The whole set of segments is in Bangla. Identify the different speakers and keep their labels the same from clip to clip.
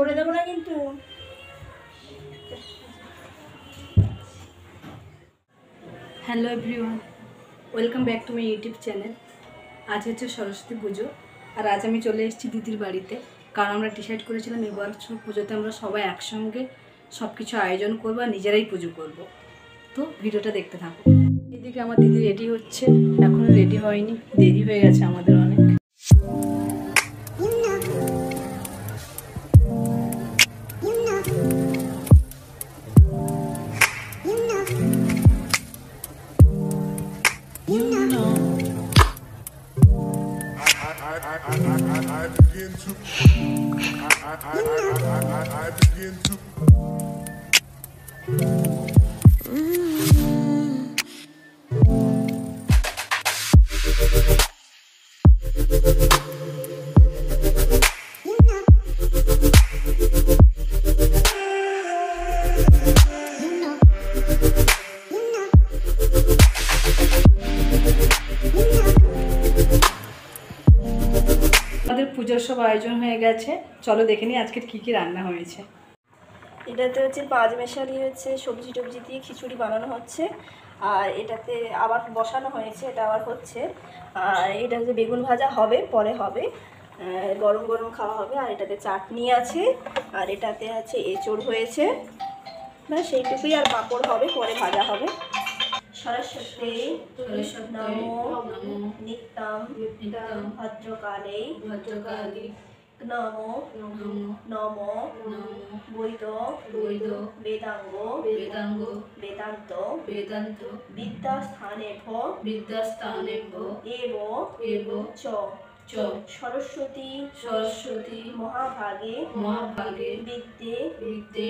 Speaker 1: করে দেবো না কিন্তু। Hello everyone, welcome back to my YouTube channel. আজ হচ্ছে সরস্বতী পুজো, আর আজ আমি চলে এসেছি দিদির বাড়িতে, কারণ আমরা ডিসাইড করেছিলাম এবার পুজোতে আমরা সবাই একসঙ্গে সব কিছু আয়োজন করবো আর নিজেরাই পুজো করব। তো ভিডিওটা দেখতে থাকো। এদিকে আমার দিদি রেডি হচ্ছে, এখনও রেডি হয়নি, দেরি হয়ে গেছে আমাদের অনেক। I begin to আমাদের পুজোর সব আয়োজন হয়ে গেছে, চলো দেখে নিই আজকের কী কী রান্না হয়েছে।
Speaker 2: এটাতে হচ্ছে পাঁচ মেশালি হচ্ছে সবজি টবজি দিয়ে খিচুড়ি বানানো হচ্ছে, আর এটাতে আবার বসানো হয়েছে, এটা আবার হচ্ছে। আর এটা হচ্ছে বেগুন ভাজা হবে, পরে হবে, গরম গরম খাওয়া হবে। আর এটাতে চাটনি আছে, আর এটাতে আছে এঁচড় হয়েছে, মানে সেইটুকুই। আর পাঁপড় হবে, পরে ভাজা হবে। সরস্বতী নমো নিত্যং ভদ্রকালে নমো নমো বৈদ বেদাঙ্গ বেদান্ত বিদ্যাস্থানেভ্য এব চ সরস্বতী মহাভাগে বিদ্যে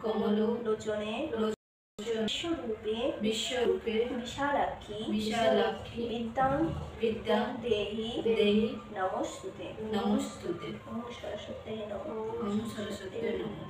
Speaker 2: কমল লোচনে বিশ্বরূপে বিশালাক্ষী বিদ্যাং দেহি নমস্তুতে। ওম সরস্বতী নমঃ।